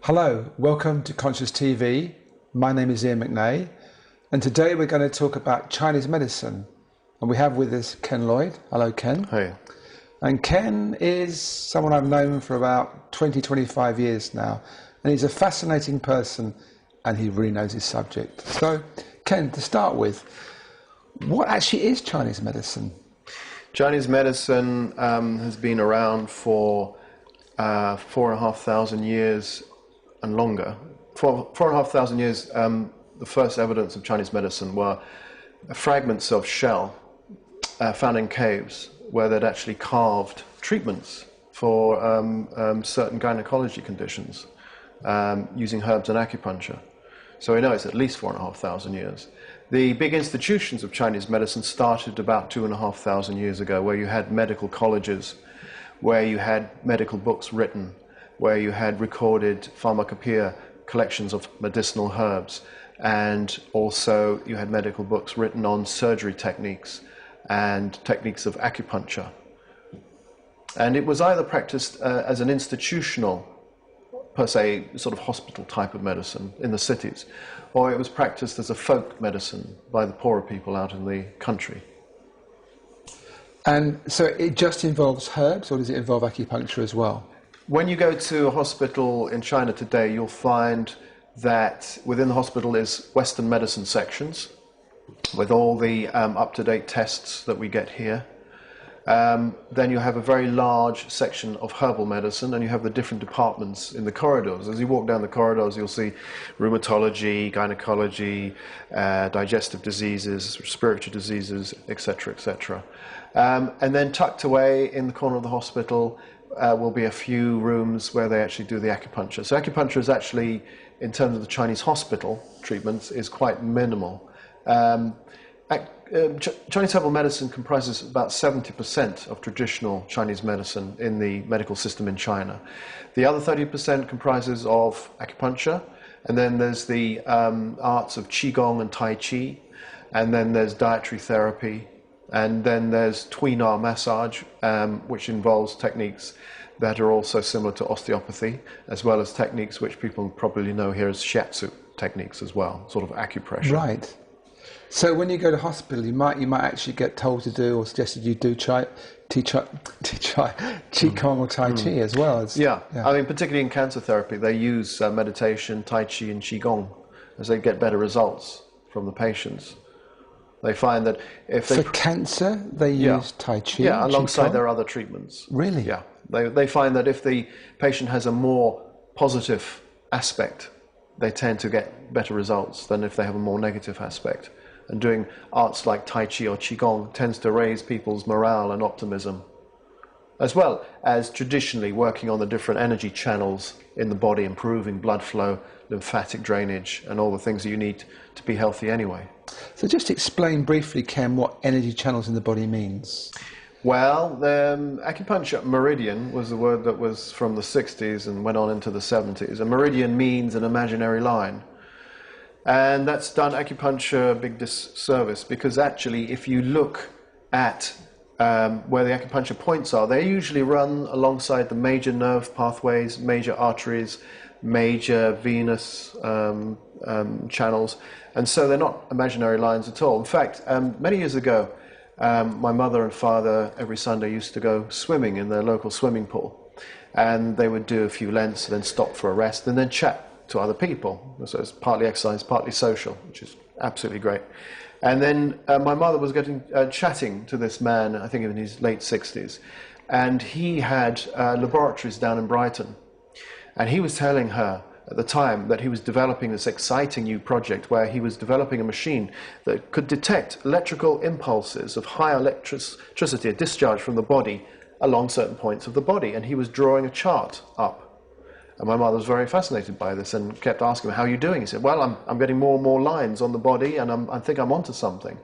Hello, welcome to Conscious TV. My name is Ian McNay, and today we're going to talk about Chinese medicine. And we have with us Ken Lloyd. Hello, Ken. Hey. And Ken is someone I've known for about 20, 25 years now. And he's a fascinating person, and he really knows his subject. So, Ken, to start with, what actually is Chinese medicine? Chinese medicine has been around for 4,500 years and longer. 4,500 years, the first evidence of Chinese medicine were fragments of shell found in caves where they'd actually carved treatments for certain gynecology conditions using herbs and acupuncture. So we know it's at least 4,500 years. The big institutions of Chinese medicine started about 2,500 years ago, where you had medical colleges, where you had medical books written, where you had recorded pharmacopoeia, collections of medicinal herbs, and also you had medical books written on surgery techniques and techniques of acupuncture. And it was either practiced as an institutional, per se, sort of hospital type of medicine in the cities, or it was practiced as a folk medicine by the poorer people out in the country. And so it just involves herbs, or does it involve acupuncture as well? When you go to a hospital in China today, you'll find that within the hospital is Western medicine sections with all the up-to-date tests that we get here. Then you have a very large section of herbal medicine, and you have the different departments in the corridors. As you walk down the corridors, you'll see rheumatology, gynecology, digestive diseases, respiratory diseases, etc., etc. And then tucked away in the corner of the hospital will be a few rooms where they actually do the acupuncture. So acupuncture is actually, in terms of the Chinese hospital treatments, is quite minimal. Chinese herbal medicine comprises about 70% of traditional Chinese medicine in the medical system in China. The other 30% comprises of acupuncture, and then there's the arts of Qigong and Tai Chi, and then there's dietary therapy, and then there's Tuina massage, which involves techniques that are also similar to osteopathy, as well as techniques which people probably know here as shiatsu techniques as well, sort of acupressure. Right. So when you go to hospital, you might actually get told to do, or suggested you do Qigong or Tai Chi as well. Yeah, I mean, particularly in cancer therapy, they use meditation, Tai Chi and Qigong as they get better results from the patients. They find that if they... For cancer, they use Tai Chi? Yeah, alongside Qigong? their other treatments. Really? Yeah. They find that if the patient has a more positive aspect, they tend to get better results than if they have a more negative aspect. And doing arts like Tai Chi or Qigong tends to raise people's morale and optimism, as well as traditionally working on the different energy channels in the body, improving blood flow, lymphatic drainage, and all the things that you need to be healthy anyway. So just explain briefly, Ken, what energy channels in the body means. Well, the acupuncture, meridian, was the word that was from the 60s and went on into the 70s. A meridian means an imaginary line. And that's done acupuncture a big disservice, because actually if you look at where the acupuncture points are, they usually run alongside the major nerve pathways, major arteries, major venous channels, and so they're not imaginary lines at all. In fact, many years ago, my mother and father every Sunday used to go swimming in their local swimming pool, and they would do a few lengths, then stop for a rest, and then chat to other people. So it's partly exercise, partly social, which is absolutely great. And then my mother was chatting to this man, I think in his late 60s, and he had laboratories down in Brighton. And he was telling her at the time that he was developing this exciting new project where he was developing a machine that could detect electrical impulses of high electricity, a discharge from the body along certain points of the body. And he was drawing a chart up. And my mother was very fascinated by this and kept asking him, how are you doing? He said, well, I'm getting more and more lines on the body, and I think I'm onto something.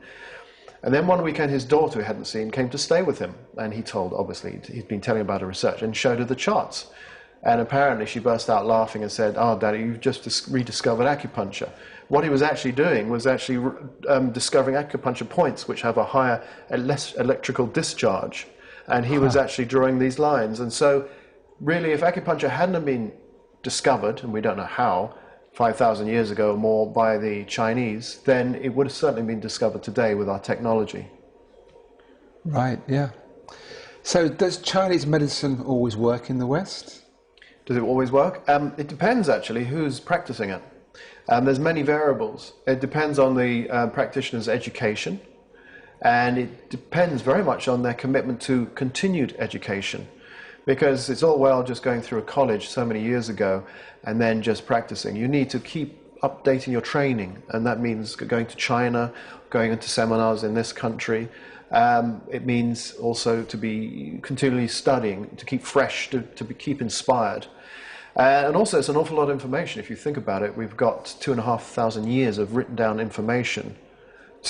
And then one weekend, his daughter, who he hadn't seen, came to stay with him. And he told, obviously, he'd been telling about her research, and showed her the charts. And apparently she burst out laughing and said, oh, Daddy, you've just rediscovered acupuncture. What he was actually doing was actually discovering acupuncture points which have a higher, less electrical discharge. And he was actually drawing these lines. And so really, if acupuncture hadn't been discovered, and we don't know how, 5,000 years ago or more by the Chinese, then it would have certainly been discovered today with our technology. Right, yeah. So does Chinese medicine always work in the West? Does it always work? It depends, actually, who's practicing it. There's many variables. It depends on the practitioner's education, and it depends very much on their commitment to continued education. Because it's all well just going through a college so many years ago and then just practicing. You need to keep updating your training, and that means going to China, going into seminars in this country. It means also to be continually studying, to keep fresh, to keep inspired. And also it's an awful lot of information. If you think about it, we've got 2,500 years of written down information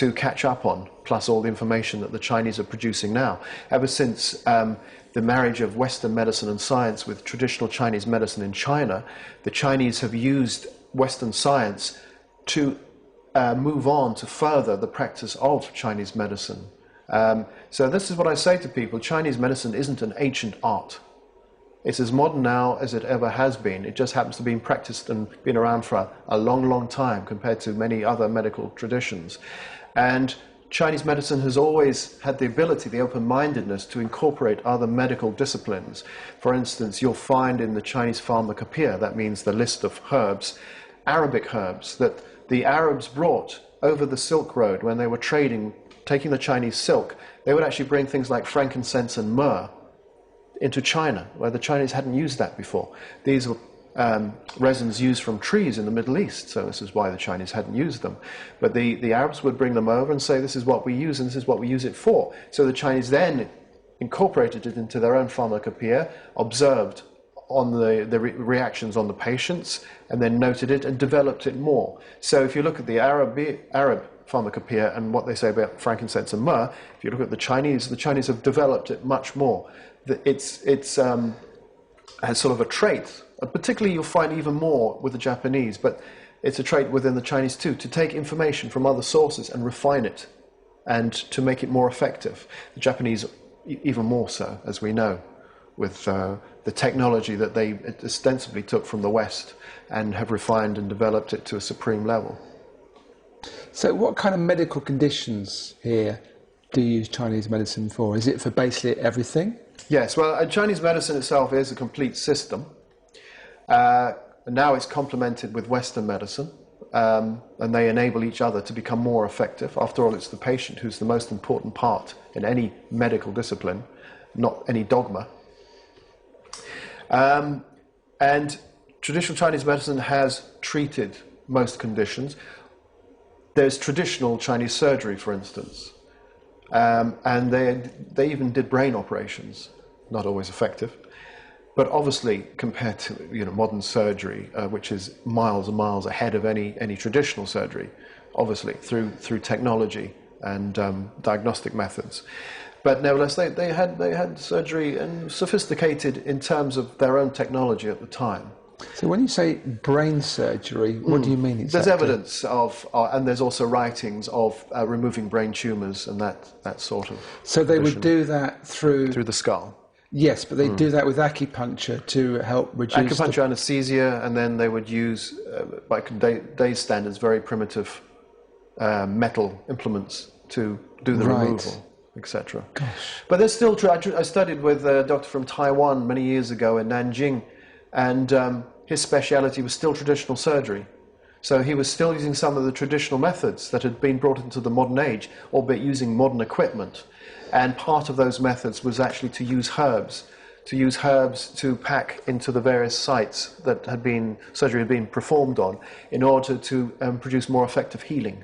to catch up on, plus all the information that the Chinese are producing now. Ever since the marriage of Western medicine and science with traditional Chinese medicine in China, the Chinese have used Western science to move on to further the practice of Chinese medicine. So this is what I say to people: Chinese medicine isn't an ancient art. It's as modern now as it ever has been. It just happens to be practiced and been around for a long, long time compared to many other medical traditions. And Chinese medicine has always had the ability, the open-mindedness to incorporate other medical disciplines. For instance, you'll find in the Chinese pharmacopoeia, that means the list of herbs, Arabic herbs that the Arabs brought over the Silk Road when they were trading, taking the Chinese silk. They would actually bring things like frankincense and myrrh into China, where the Chinese hadn't used that before. These were resins used from trees in the Middle East, so this is why the Chinese hadn't used them. But the Arabs would bring them over and say, this is what we use and this is what we use it for. So the Chinese then incorporated it into their own pharmacopoeia, observed on the reactions on the patients, and then noted it and developed it more. So if you look at the Arab pharmacopoeia and what they say about frankincense and myrrh, if you look at the Chinese have developed it much more. It's has sort of a trait, particularly you'll find even more with the Japanese, but it's a trait within the Chinese too, to take information from other sources and refine it and to make it more effective. The Japanese even more so, as we know, with the technology that they ostensibly took from the West and have refined and developed it to a supreme level. So what kind of medical conditions here do you use Chinese medicine for? Is it for basically everything? Yes, well, Chinese medicine itself is a complete system. And now it's complemented with Western medicine, and they enable each other to become more effective. After all, it's the patient who's the most important part in any medical discipline, not any dogma. And traditional Chinese medicine has treated most conditions. There's traditional Chinese surgery, for instance, and they even did brain operations, not always effective. But obviously, compared to modern surgery, which is miles and miles ahead of any traditional surgery, obviously through technology and diagnostic methods. But nevertheless, they had surgery and sophisticated in terms of their own technology at the time. So when you say brain surgery, what do you mean exactly? There's evidence of, and there's also writings of removing brain tumours and that sort of. So they would do that through the skull. Yes, but they do that with acupuncture to help reduce acupuncture, anesthesia, and then they would use, by today's standards, very primitive metal implements to do the removal, etc. But there's still, I studied with a doctor from Taiwan many years ago in Nanjing, and his speciality was still traditional surgery. So he was still using some of the traditional methods that had been brought into the modern age, albeit using modern equipment. And part of those methods was actually to use herbs to pack into the various sites that surgery had been performed on in order to produce more effective healing.